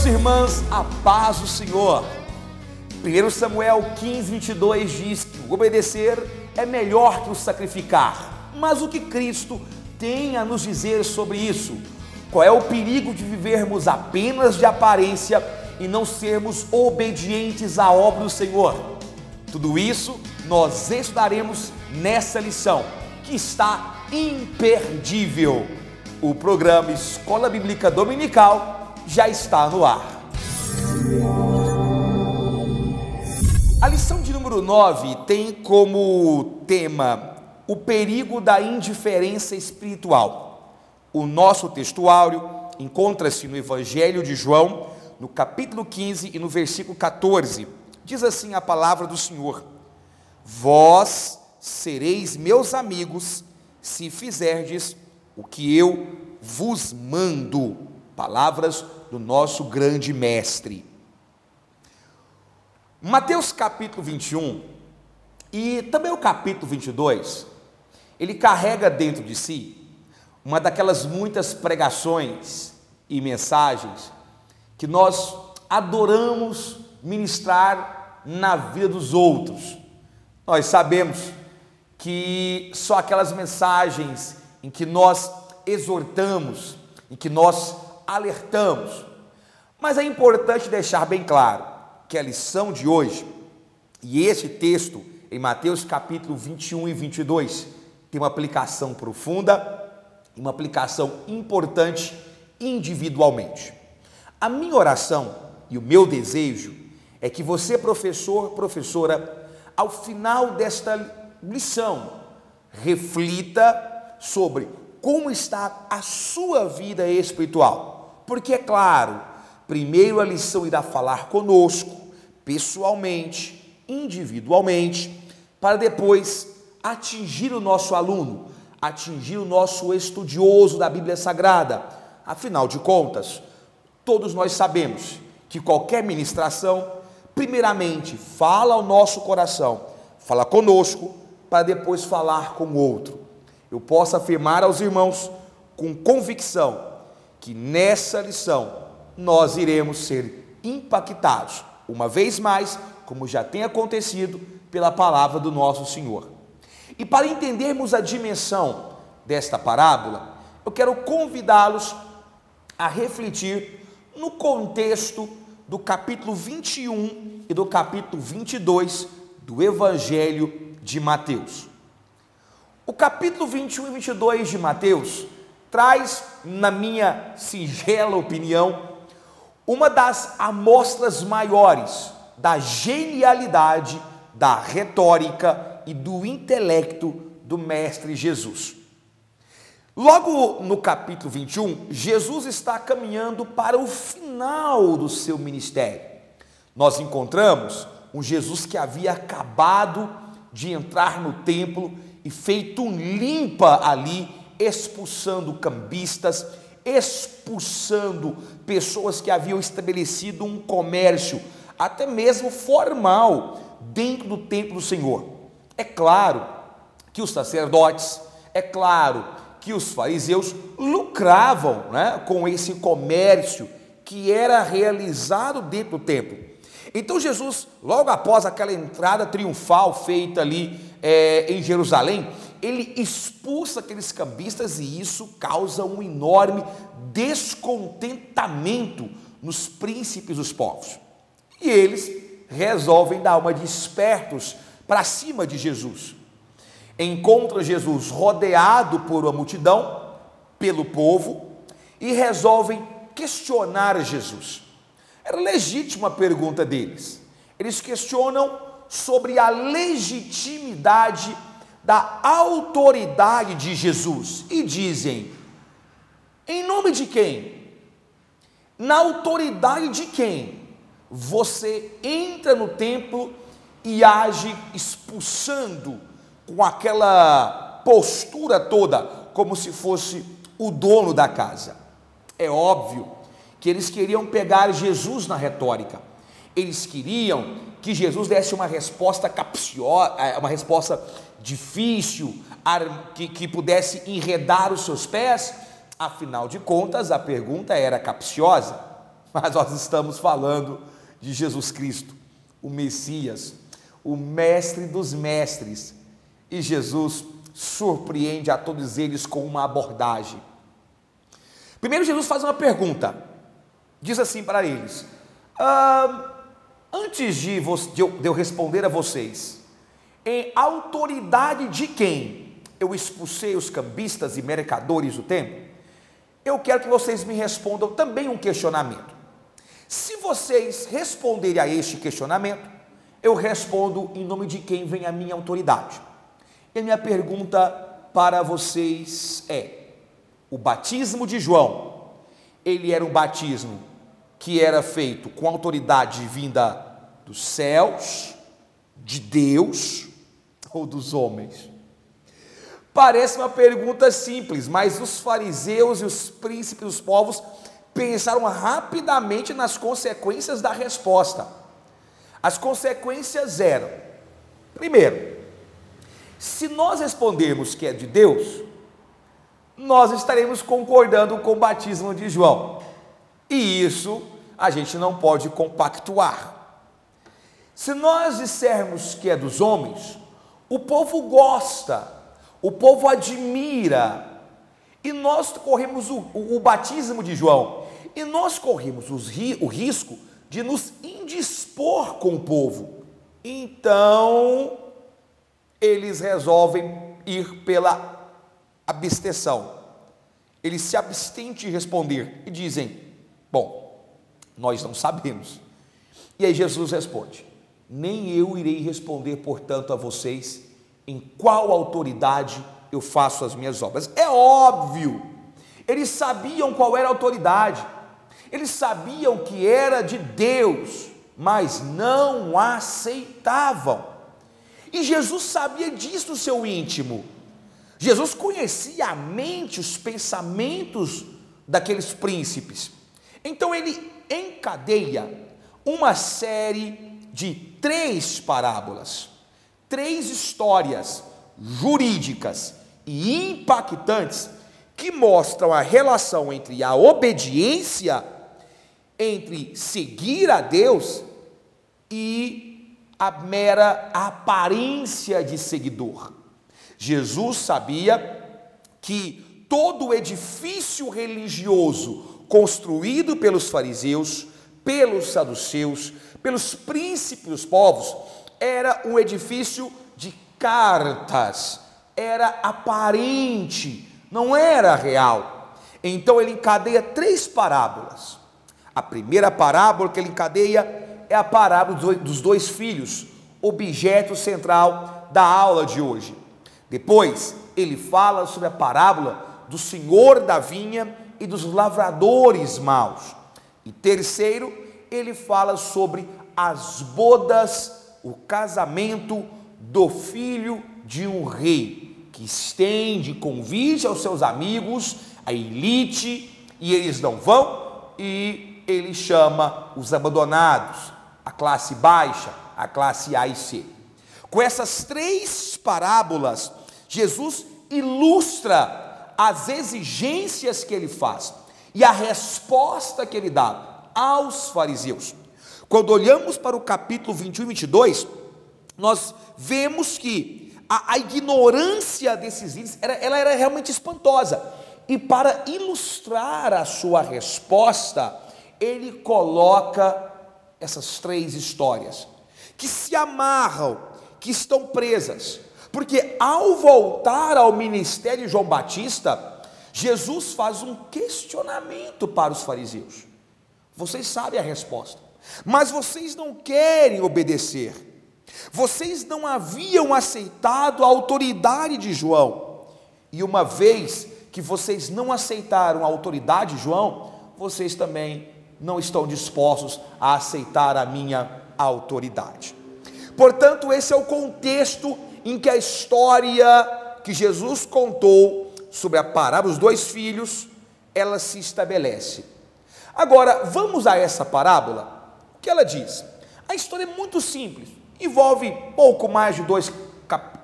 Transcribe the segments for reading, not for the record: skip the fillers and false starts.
Irmãos e irmãs, a paz do Senhor. 1 Samuel 15, 22 diz que o obedecer é melhor que o sacrificar. Mas o que Cristo tem a nos dizer sobre isso? Qual é o perigo de vivermos apenas de aparência e não sermos obedientes à obra do Senhor? Tudo isso nós estudaremos nessa lição, que está imperdível. O programa Escola Bíblica Dominical já está no ar. A lição de número 9 tem como tema o perigo da indiferença espiritual. O nosso textuário encontra-se no Evangelho de João, no capítulo 15 e no versículo 14. Diz assim a palavra do Senhor: vós sereis meus amigos se fizerdes o que eu vos mando. Palavras do nosso grande mestre. Mateus capítulo 21 e também o capítulo 22, ele carrega dentro de si uma daquelas muitas pregações e mensagens que nós adoramos ministrar na vida dos outros. Nós sabemos que só aquelas mensagens em que nós exortamos, em que nós alertamos, mas é importante deixar bem claro que a lição de hoje e esse texto em Mateus capítulo 21 e 22 tem uma aplicação profunda e uma aplicação importante individualmente. A minha oração e o meu desejo é que você, professor, professora, ao final desta lição, reflita sobre como está a sua vida espiritual. Porque é claro, primeiro a lição irá falar conosco, pessoalmente, individualmente, para depois atingir o nosso aluno, atingir o nosso estudioso da Bíblia Sagrada. Afinal de contas, todos nós sabemos que qualquer ministração, primeiramente, fala ao nosso coração, fala conosco, para depois falar com o outro. Eu posso afirmar aos irmãos com convicção que nessa lição nós iremos ser impactados, uma vez mais, como já tem acontecido, pela palavra do nosso Senhor. E para entendermos a dimensão desta parábola, eu quero convidá-los a refletir no contexto do capítulo 21 e do capítulo 22 do Evangelho de Mateus. O capítulo 21 e 22 de Mateus traz, na minha singela opinião, uma das amostras maiores da genialidade, da retórica e do intelecto do Mestre Jesus. Logo no capítulo 21, Jesus está caminhando para o final do seu ministério. Nós encontramos um Jesus que havia acabado de entrar no templo e feito um limpa ali, expulsando cambistas, expulsando pessoas que haviam estabelecido um comércio, até mesmo formal, dentro do templo do Senhor. É claro que os sacerdotes, é claro que os fariseus lucravam, com esse comércio que era realizado dentro do templo. Então Jesus, logo após aquela entrada triunfal feita ali em Jerusalém, ele expulsa aqueles cambistas e isso causa um enorme descontentamento nos príncipes dos povos. E eles resolvem dar uma de espertos para cima de Jesus. Encontra Jesus rodeado por uma multidão, pelo povo, e resolvem questionar Jesus. Era legítima a pergunta deles. Eles questionam sobre a legitimidade da autoridade de Jesus e dizem: em nome de quem? Na autoridade de quem você entra no templo e age expulsando com aquela postura toda, como se fosse o dono da casa? É óbvio que eles queriam pegar Jesus na retórica. Eles queriam que Jesus desse uma resposta capciosa, uma resposta difícil, que pudesse enredar os seus pés. Afinal de contas, a pergunta era capciosa. mas nós estamos falando de Jesus Cristo, o Messias, o mestre dos mestres, e Jesus surpreende a todos eles com uma abordagem. Primeiro, Jesus faz uma pergunta, diz assim para eles: antes de eu responder a vocês, em autoridade de quem eu expulsei os cambistas e mercadores do templo, eu quero que vocês me respondam também um questionamento. Se vocês responderem a este questionamento, eu respondo em nome de quem vem a minha autoridade. E a minha pergunta para vocês é: o batismo de João, ele era um batismo que era feito com autoridade vinda dos céus, de Deus ou dos homens? Parece uma pergunta simples, mas os fariseus e os príncipes dos povos pensaram rapidamente nas consequências da resposta. As consequências eram: primeiro, se nós respondermos que é de Deus, nós estaremos concordando com o batismo de João, e isso a gente não pode compactuar. Se nós dissermos que é dos homens, o povo gosta, o povo admira, e nós corremos o batismo de João, e nós corremos o risco de nos indispor com o povo. Então, eles resolvem ir pela abstenção. Eles se abstêm de responder e dizem: bom, nós não sabemos. E aí Jesus responde: nem eu irei responder, portanto, a vocês em qual autoridade eu faço as minhas obras. É óbvio, eles sabiam qual era a autoridade, eles sabiam que era de Deus, mas não aceitavam. E Jesus sabia disso no seu íntimo. Jesus conhecia a mente, os pensamentos daqueles príncipes. Então ele encadeia uma série de 3 parábolas, 3 histórias jurídicas e impactantes que mostram a relação entre a obediência, entre seguir a Deus e a mera aparência de seguidor. Jesus sabia que todo o edifício religioso construído pelos fariseus, pelos saduceus, pelos príncipes dos povos, era um edifício de cartas, era aparente, não era real. Então ele encadeia 3 parábolas. A primeira parábola que ele encadeia é a parábola dos 2 filhos, objeto central da aula de hoje. Depois ele fala sobre a parábola do senhor da vinha e dos lavradores maus. E terceiro, ele fala sobre as bodas, o casamento do filho de um rei, que estende convite aos seus amigos, a elite, e eles não vão, e ele chama os abandonados, a classe baixa, a classe A e C. Com essas 3 parábolas, Jesus ilustra as exigências que ele faz e a resposta que ele dá aos fariseus. Quando olhamos para o capítulo 21 e 22, nós vemos que a ignorância desses índices, ela era realmente espantosa. E para ilustrar a sua resposta, ele coloca essas 3 histórias, que se amarram, que estão presas. Porque ao voltar ao ministério de João Batista, Jesus faz um questionamento para os fariseus. Vocês sabem a resposta, mas vocês não querem obedecer. Vocês não haviam aceitado a autoridade de João. E uma vez que vocês não aceitaram a autoridade de João, vocês também não estão dispostos a aceitar a minha autoridade. Portanto, esse é o contexto em que a história que Jesus contou sobre a parábola dos 2 filhos, ela se estabelece. Agora, vamos a essa parábola. O que ela diz? A história é muito simples, envolve pouco mais de 2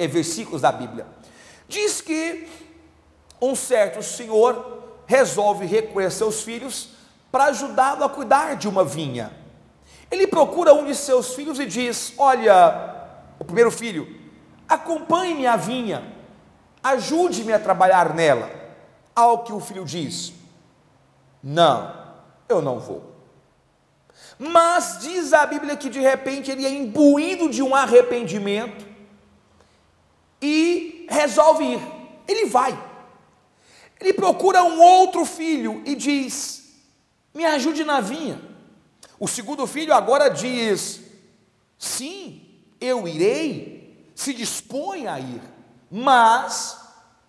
versículos da Bíblia. Diz que um certo senhor resolve recolher seus filhos para ajudá-lo a cuidar de uma vinha. Ele procura um de seus filhos e diz: olha, o primeiro filho, acompanhe-me à vinha, ajude-me a trabalhar nela. Ao que o filho diz: não, eu não vou. Mas diz a Bíblia que de repente ele é imbuído de um arrependimento e resolve ir. Ele vai. Ele procura um outro filho e diz: me ajude na vinha. O segundo filho agora diz: sim, eu irei, se dispõe a ir, mas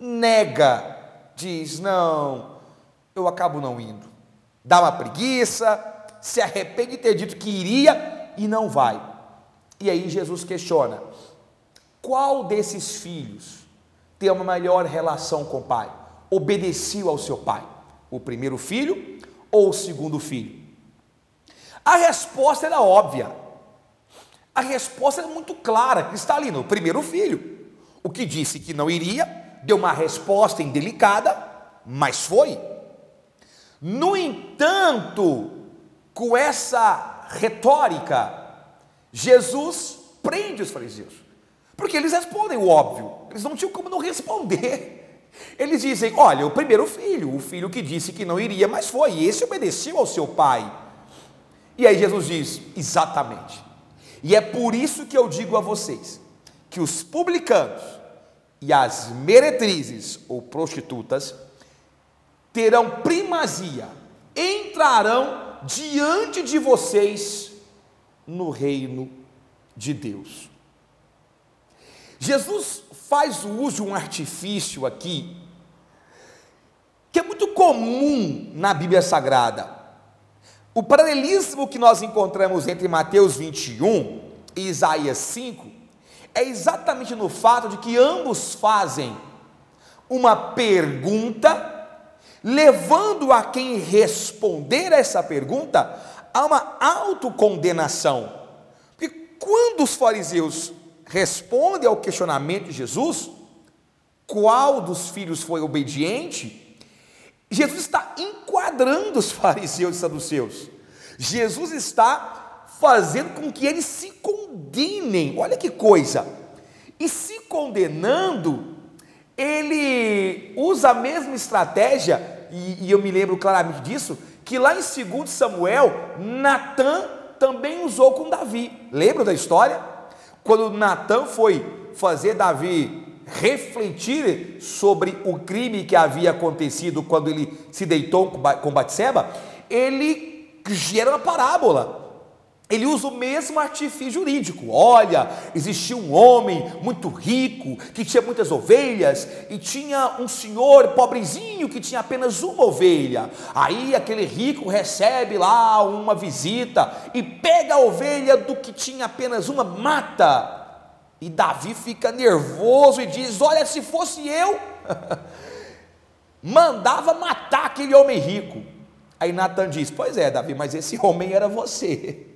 nega, diz: não, eu acabo não indo. Dá uma preguiça, se arrepende de ter dito que iria e não vai. E aí Jesus questiona: qual desses filhos tem uma melhor relação com o pai? Obedeceu ao seu pai? O primeiro filho ou o segundo filho? A resposta era óbvia. A resposta era muito clara, cristalina: o primeiro filho. O que disse que não iria, deu uma resposta indelicada, mas foi. No entanto, com essa retórica, Jesus prende os fariseus, porque eles respondem o óbvio, eles não tinham como não responder. Eles dizem: olha, o primeiro filho, o filho que disse que não iria, mas foi, e esse obedeceu ao seu pai. E aí Jesus diz: exatamente, e é por isso que eu digo a vocês, que os publicanos e as meretrizes ou prostitutas terão primazia, entrarão diante de vocês no reino de Deus. Jesus faz o uso de um artifício aqui, que é muito comum na Bíblia Sagrada. O paralelismo que nós encontramos entre Mateus 21 e Isaías 5 é exatamente no fato de que ambos fazem uma pergunta, levando a quem responder a essa pergunta a uma autocondenação. Porque quando os fariseus respondem ao questionamento de Jesus, qual dos filhos foi obediente, Jesus está enquadrando os fariseus e saduceus. Jesus está fazendo com que eles se condenem. Olha que coisa! E se condenando, ele usa a mesma estratégia, e eu me lembro claramente disso, que lá em 2 Samuel, Natã também usou com Davi. Lembra da história? Quando Natã foi fazer Davi refletir sobre o crime que havia acontecido quando ele se deitou com Batseba, ele gera uma parábola. Ele usa o mesmo artifício jurídico. Olha, existia um homem muito rico, que tinha muitas ovelhas, e tinha um senhor pobrezinho que tinha apenas uma ovelha. Aí aquele rico recebe lá uma visita, e pega a ovelha do que tinha apenas uma, mata. E Davi fica nervoso e diz: olha, se fosse eu, mandava matar aquele homem rico. Aí Natã diz: pois é, Davi, mas esse homem era você.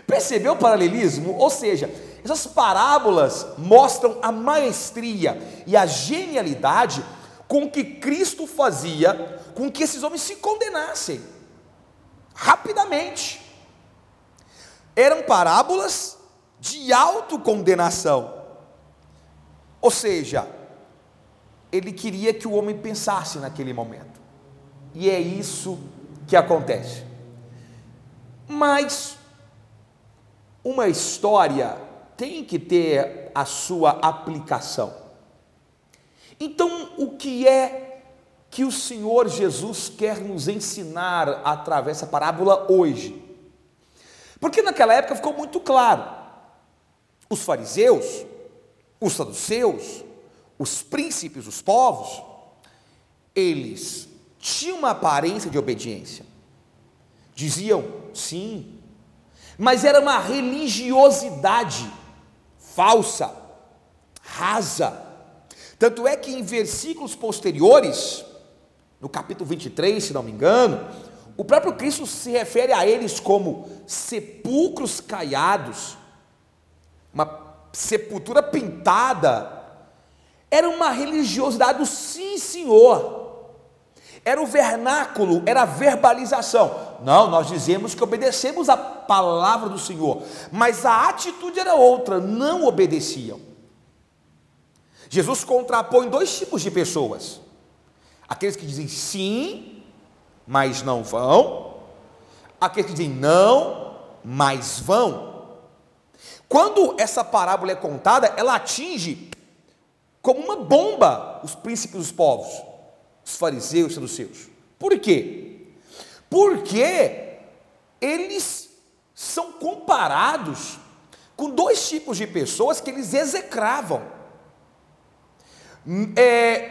Percebeu o paralelismo? Ou seja, essas parábolas mostram a maestria e a genialidade com que Cristo fazia com que esses homens se condenassem rapidamente. Eram parábolas de autocondenação. Ou seja, ele queria que o homem pensasse naquele momento. E é isso que acontece. Mas uma história tem que ter a sua aplicação. Então, o que é que o Senhor Jesus quer nos ensinar através dessa parábola hoje? Porque naquela época ficou muito claro: os fariseus, os saduceus, os príncipes dos povos, eles tinham uma aparência de obediência, diziam sim, mas era uma religiosidade falsa, rasa. Tanto é que em versículos posteriores, no capítulo 23, se não me engano, o próprio Cristo se refere a eles como sepulcros caiados, uma sepultura pintada. Era uma religiosidade do sim, senhor. era o vernáculo, era a verbalização. Não, nós dizemos que obedecemos a palavra do Senhor, mas a atitude era outra, não obedeciam. Jesus contrapõe dois tipos de pessoas: aqueles que dizem sim, mas não vão; aqueles que dizem não, mas vão. Quando essa parábola é contada, ela atinge como uma bomba os príncipes dos povos, os fariseus e saduceus. Por quê? Porque eles são comparados com dois tipos de pessoas que eles execravam.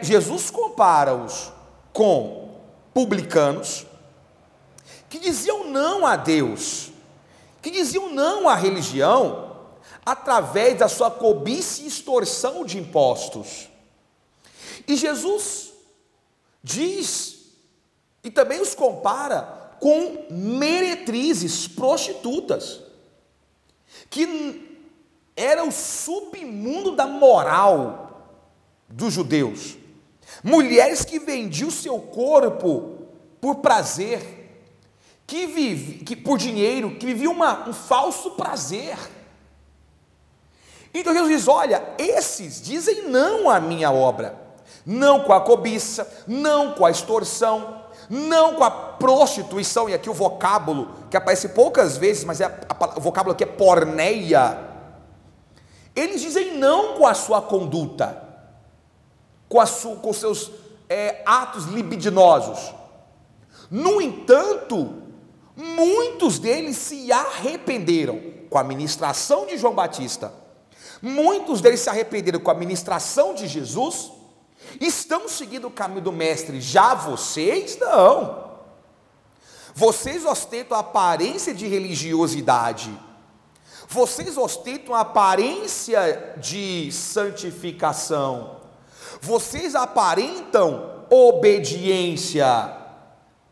Jesus compara-os com publicanos que diziam não a Deus, que diziam não à religião, através da sua cobiça e extorsão de impostos. E Jesus diz, e também os compara com meretrizes, prostitutas, que era o submundo da moral dos judeus, mulheres que vendiam o seu corpo por prazer, por dinheiro, que viviam um falso prazer. Então Jesus diz: olha, esses dizem não à minha obra, não com a cobiça, não com a extorsão, não com a prostituição, e aqui o vocábulo, que aparece poucas vezes, mas o vocábulo aqui é porneia. Eles dizem não com a sua conduta, com os seus atos libidinosos. No entanto, muitos deles se arrependeram com a ministração de João Batista. Muitos deles se arrependeram com a ministração de Jesus, estão seguindo o caminho do mestre. Já vocês não. Vocês ostentam a aparência de religiosidade, vocês ostentam a aparência de santificação, vocês aparentam obediência,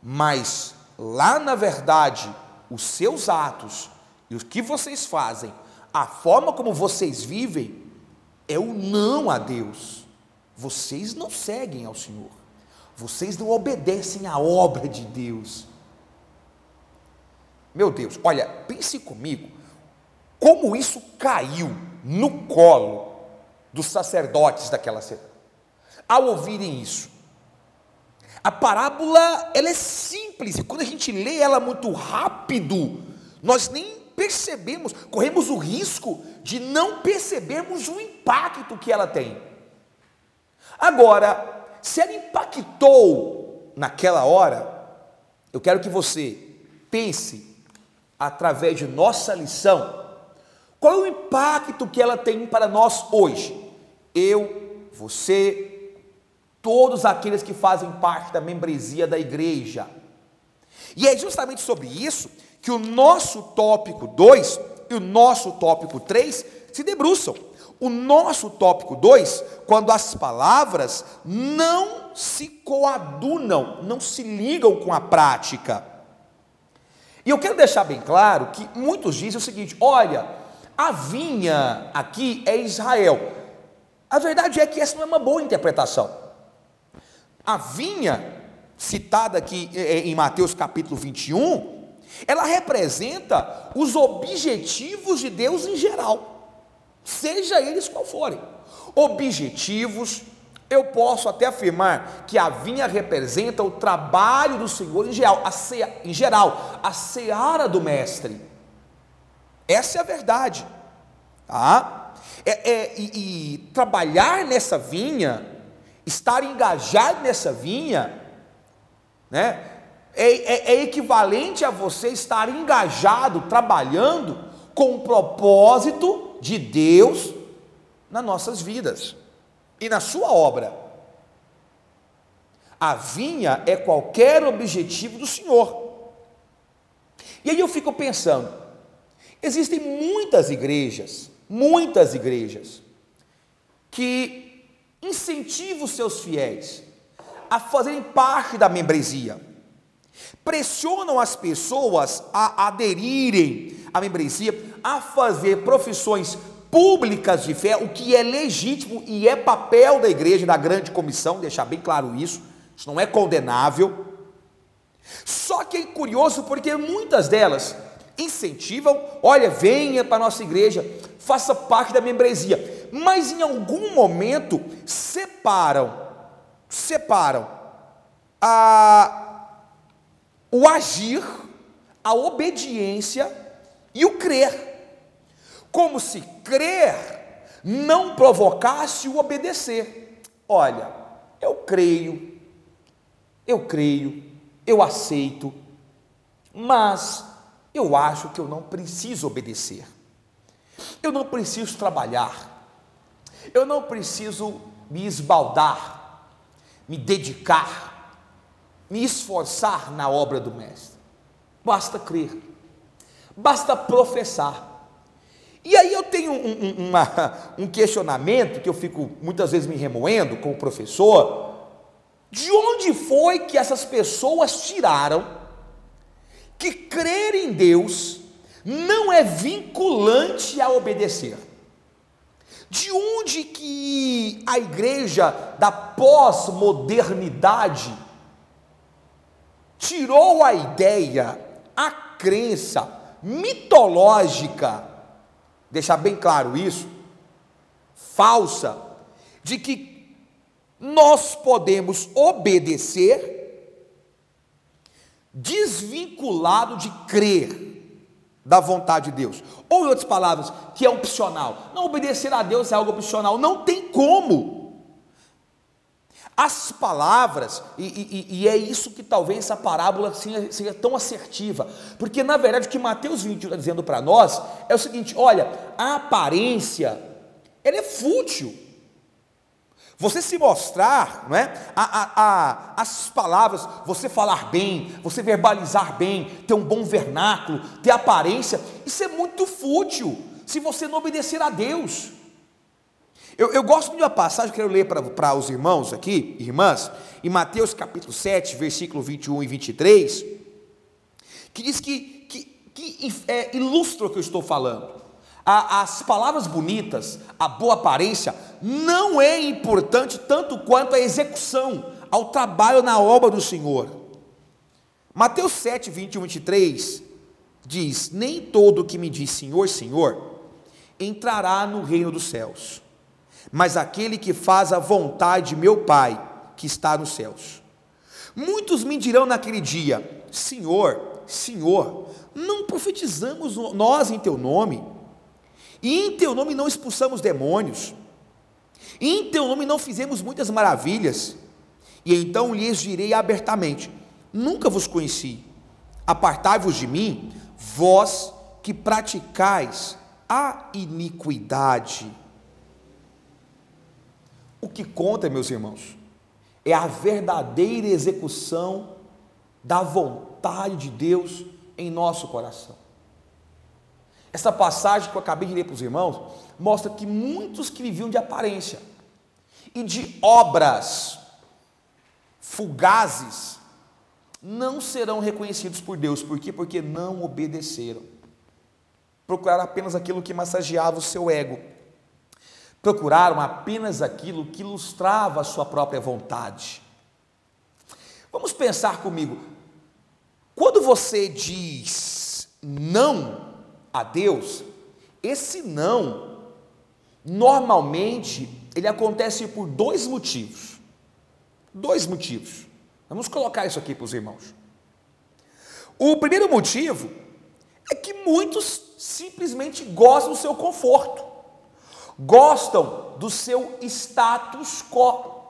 mas lá na verdade os seus atos e o que vocês fazem, a forma como vocês vivem, é o não a Deus. Vocês não seguem ao Senhor, vocês não obedecem à obra de Deus. Meu Deus, olha, pense comigo, como isso caiu no colo dos sacerdotes daquela cidade, ao ouvirem isso. A parábola, ela é simples, e quando a gente lê ela muito rápido, nós nem percebemos, corremos o risco de não percebermos o impacto que ela tem. Agora, se ela impactou naquela hora, eu quero que você pense, através de nossa lição, qual é o impacto que ela tem para nós hoje? Eu, você, todos aqueles que fazem parte da membresia da igreja. E é justamente sobre isso que o nosso tópico 2 e o nosso tópico 3 se debruçam. O nosso tópico 2, quando as palavras não se coadunam, não se ligam com a prática. E eu quero deixar bem claro que muitos dizem o seguinte: olha, a vinha aqui é Israel. A verdade é que essa não é uma boa interpretação. A vinha, citada aqui em Mateus capítulo 21, ela representa os objetivos de Deus em geral, seja eles qual forem. Objetivos, eu posso até afirmar que a vinha representa o trabalho do Senhor em geral, a seara do mestre. Essa é a verdade, tá? E trabalhar nessa vinha, estar engajado nessa vinha, né? É equivalente a você estar engajado, trabalhando com o propósito de Deus nas nossas vidas e na sua obra. A vinha é qualquer objetivo do Senhor. E aí eu fico pensando, existem muitas igrejas que incentivam os seus fiéis a fazerem parte da membresia, pressionam as pessoas a aderirem à membresia, a fazer profissões públicas de fé, o que é legítimo e é papel da igreja, da grande comissão, deixar bem claro isso, isso não é condenável. Só que é curioso porque muitas delas incentivam, olha, venha para a nossa igreja, faça parte da membresia, mas em algum momento separam o agir, a obediência e o crer, como se crer não provocasse o obedecer. Olha, eu creio, eu aceito, mas eu acho que eu não preciso obedecer, eu não preciso trabalhar, eu não preciso me esbaldar, me dedicar, me esforçar na obra do Mestre. Basta crer, basta professar. E aí eu tenho um questionamento que eu fico muitas vezes me remoendo como professor: de onde foi que essas pessoas tiraram que crer em Deus não é vinculante a obedecer? De onde que a igreja da pós-modernidade tirou a ideia, a crença mitológica, deixar bem claro isso, falsa, de que nós podemos obedecer desvinculado de crer da vontade de Deus, ou em outras palavras, que é opcional? Não, obedecer a Deus é algo opcional, não tem como. As palavras, e é isso que talvez essa parábola seja tão assertiva, porque na verdade o que Mateus 21 está dizendo para nós é o seguinte: olha, a aparência, ela é fútil. Você se mostrar, não é? As palavras, você falar bem, você verbalizar bem, ter um bom vernáculo, ter aparência, isso é muito fútil se você não obedecer a Deus. Eu gosto de uma passagem que eu quero ler para os irmãos aqui, irmãs, em Mateus capítulo 7, versículo 21 e 23, que diz que ilustra o que eu estou falando. As palavras bonitas, a boa aparência, não é importante tanto quanto a execução, ao trabalho na obra do Senhor. Mateus 7, 21 e 23 diz: nem todo que me diz Senhor, Senhor, entrará no reino dos céus, mas aquele que faz a vontade de meu Pai que está nos céus. Muitos me dirão naquele dia: Senhor, Senhor, não profetizamos nós em teu nome, e em teu nome não expulsamos demônios, e em teu nome não fizemos muitas maravilhas? E então lhes direi abertamente: nunca vos conheci, apartai-vos de mim, vós que praticais a iniquidade. O que conta, meus irmãos, é a verdadeira execução da vontade de Deus em nosso coração. Essa passagem que eu acabei de ler para os irmãos mostra que muitos que viviam de aparência e de obras fugazes não serão reconhecidos por Deus. Por quê? Porque não obedeceram. Procuraram apenas aquilo que massageava o seu ego. Procuraram apenas aquilo que ilustrava a sua própria vontade. Vamos pensar comigo. Quando você diz não a Deus, esse não, normalmente, ele acontece por dois motivos. Dois motivos. Vamos colocar isso aqui para os irmãos. O primeiro motivo é que muitos simplesmente gostam do seu conforto, gostam do seu status quo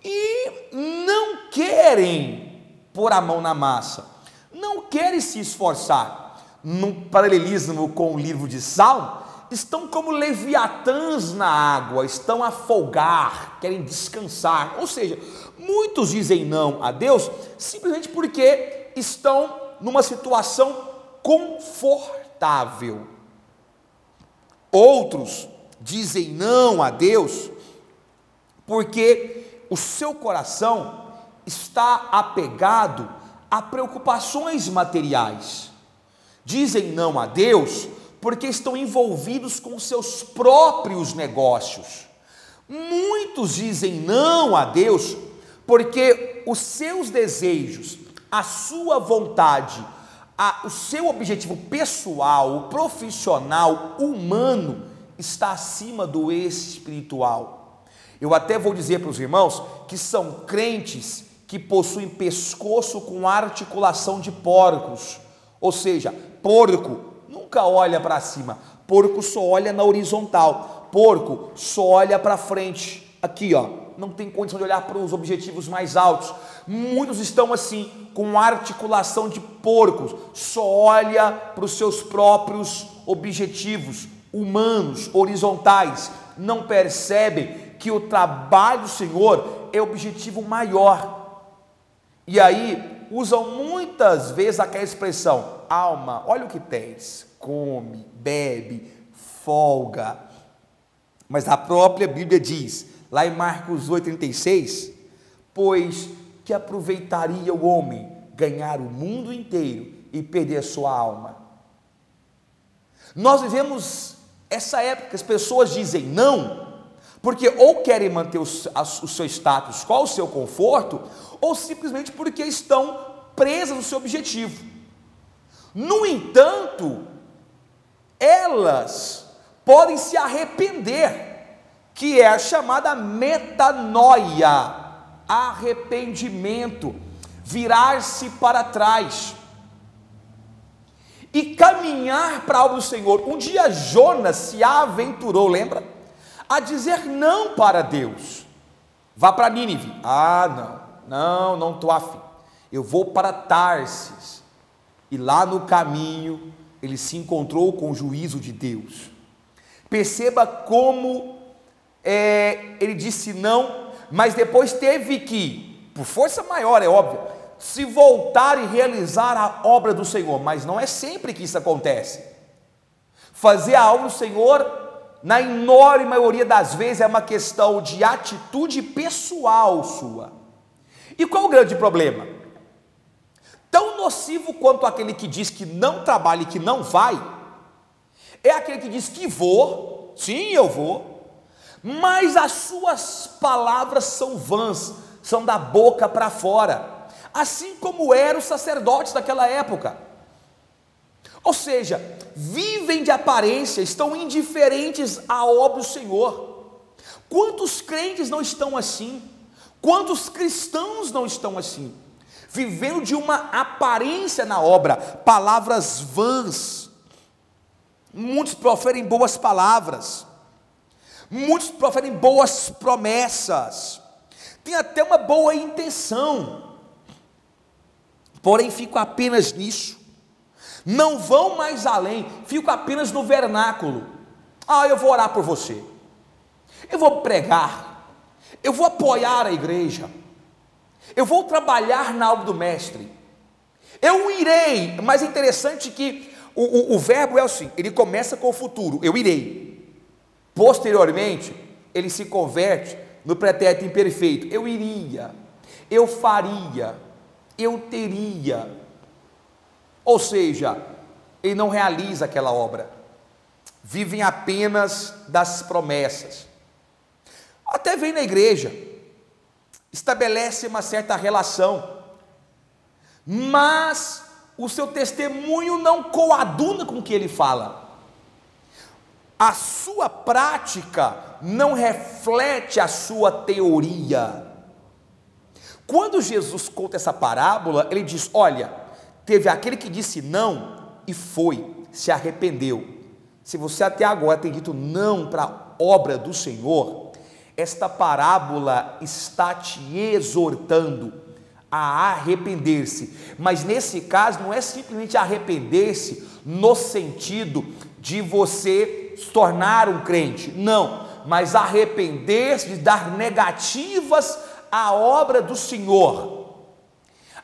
e não querem pôr a mão na massa, não querem se esforçar. Num paralelismo com o livro de Salmo, estão como leviatãs na água, estão a folgar, querem descansar. Ou seja, muitos dizem não a Deus simplesmente porque estão numa situação confortável. Outros dizem não a Deus porque o seu coração está apegado a preocupações materiais. Dizem não a Deus porque estão envolvidos com seus próprios negócios. Muitos dizem não a Deus porque os seus desejos, a sua vontade, o seu objetivo pessoal, profissional, humano, está acima do espiritual. Eu até vou dizer para os irmãos que são crentes que possuem pescoço com articulação de porcos, ou seja, porco nunca olha para cima, porco só olha na horizontal, porco só olha para frente, aqui ó, não tem condição de olhar para os objetivos mais altos. Muitos estão assim, com articulação de porcos, só olha para os seus próprios objetivos humanos, horizontais, não percebem que o trabalho do Senhor é o objetivo maior. E aí usam muitas vezes aquela expressão: alma, olha o que tens, come, bebe, folga. Mas a própria Bíblia diz, lá em Marcos 8,36, pois que aproveitaria o homem ganhar o mundo inteiro e perder a sua alma? Nós vivemos essa época, as pessoas dizem não, porque ou querem manter o seu status quo, o seu conforto, ou simplesmente porque estão presas no seu objetivo. No entanto, elas podem se arrepender, que é a chamada metanoia, arrependimento, virar-se para trás e caminhar para a obra do Senhor. Um dia Jonas se aventurou, lembra? A dizer não para Deus. Vá para Nínive. Não estou afim. Eu vou para Tarsis. E lá no caminho ele se encontrou com o juízo de Deus. Perceba como ele disse não, mas depois teve que, por força maior, é óbvio, se voltar e realizar a obra do Senhor. Mas não é sempre que isso acontece. Fazer a obra do Senhor, na enorme maioria das vezes, é uma questão de atitude pessoal sua. E qual o grande problema? Tão nocivo quanto aquele que diz que não trabalha e que não vai, é aquele que diz que vou, sim, eu vou, mas as suas palavras são vãs, são da boca para fora, assim como eram os sacerdotes daquela época. Ou seja, vivem de aparência, estão indiferentes à obra do Senhor. Quantos crentes não estão assim? Quantos cristãos não estão assim? Vivendo de uma aparência na obra, palavras vãs. Muitos proferem boas palavras, muitos proferem boas promessas, tem até uma boa intenção, porém ficam apenas nisso, não vão mais além, ficam apenas no vernáculo. Eu vou orar por você, eu vou pregar, eu vou apoiar a igreja, eu vou trabalhar na obra do mestre, eu irei. Mas é interessante que o verbo é assim, ele começa com o futuro, eu irei, posteriormente ele se converte no pretérito imperfeito, eu iria, eu faria, eu teria. Ou seja, ele não realiza aquela obra, vivem apenas das promessas. Até vem na igreja, estabelece uma certa relação, mas o seu testemunho não coaduna com o que ele fala, a sua prática não reflete a sua teoria. Quando Jesus conta essa parábola, ele diz: olha, teve aquele que disse não e foi, se arrependeu. Se você até agora tem dito não para a obra do Senhor, esta parábola está te exortando a arrepender-se. Mas nesse caso não é simplesmente arrepender-se no sentido de você se tornar um crente, não, mas arrepender-se de dar negativas à obra do Senhor,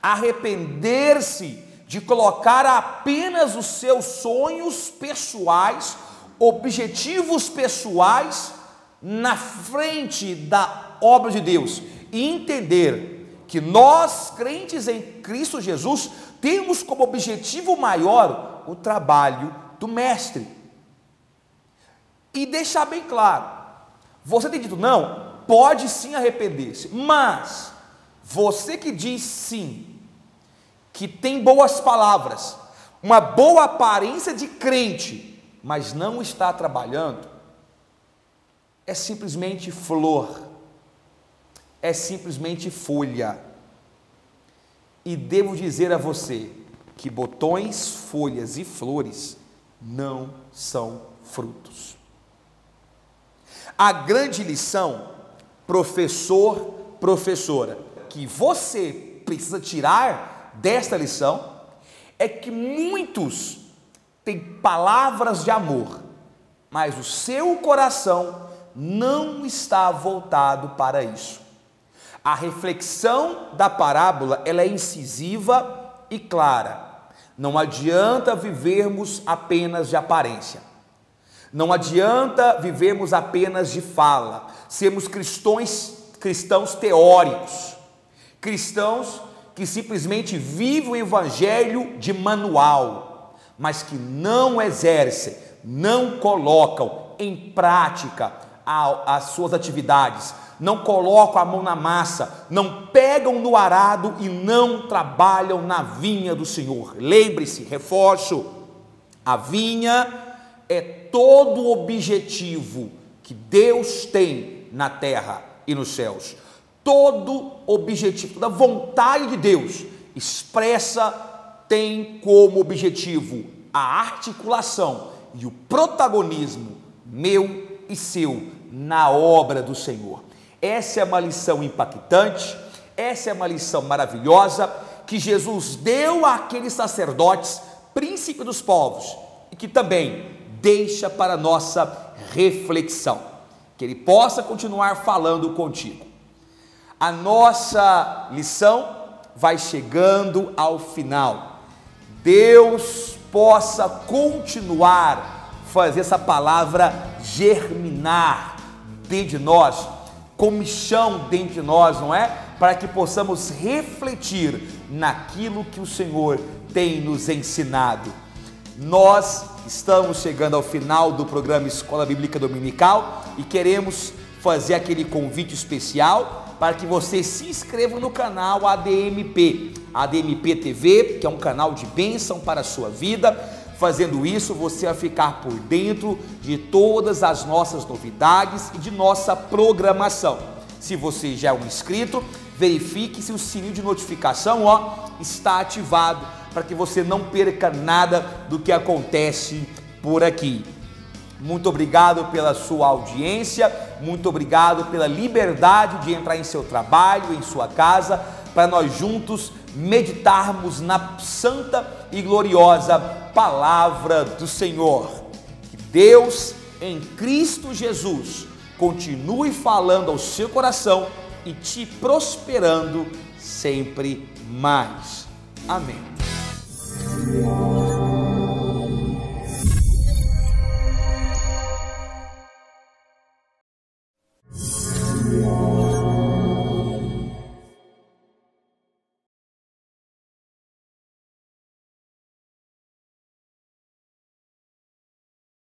arrepender-se de colocar apenas os seus sonhos pessoais, objetivos pessoais na frente da obra de Deus, e entender que nós, crentes em Cristo Jesus, temos como objetivo maior o trabalho do mestre. E deixar bem claro, você tem dito não, pode sim arrepender-se, mas Você que diz sim, que tem boas palavras, uma boa aparência de crente, mas não está trabalhando, é simplesmente flor, é simplesmente folha. E devo dizer a você que botões, folhas e flores não são frutos. A grande lição, professor, professora, que você precisa tirar desta lição, é que muitos têm palavras de amor, mas o seu coração não está voltado para isso. A reflexão da parábola, ela é incisiva e clara. Não adianta vivermos apenas de aparência. Não adianta vivermos apenas de fala, sermos cristãos teóricos, cristãos que simplesmente vivem o evangelho de manual, mas que não exercem, não colocam em prática as suas atividades, não colocam a mão na massa, não pegam no arado e não trabalham na vinha do Senhor. Lembre-se, reforço, a vinha é todo o objetivo que Deus tem na terra e nos céus. Todo objetivo, toda vontade de Deus expressa, tem como objetivo a articulação e o protagonismo meu e seu na obra do Senhor. Essa é uma lição impactante, essa é uma lição maravilhosa que Jesus deu àqueles sacerdotes, príncipe dos povos, e que também deixa para nossa reflexão, que Ele possa continuar falando contigo. A nossa lição vai chegando ao final. Deus possa continuar fazer essa palavra germinar dentro de nós, comichão dentro de nós, não é? Para que possamos refletir naquilo que o Senhor tem nos ensinado. Nós estamos chegando ao final do programa Escola Bíblica Dominical e queremos fazer aquele convite especial para que você se inscreva no canal ADMP TV, que é um canal de bênção para a sua vida. Fazendo isso, você vai ficar por dentro de todas as nossas novidades e de nossa programação. Se você já é um inscrito, verifique se o sininho de notificação está ativado, para que você não perca nada do que acontece por aqui. Muito obrigado pela sua audiência, muito obrigado pela liberdade de entrar em seu trabalho, em sua casa, para nós juntos meditarmos na santa e gloriosa palavra do Senhor. Que Deus, em Cristo Jesus, continue falando ao seu coração e te prosperando sempre mais. Amém.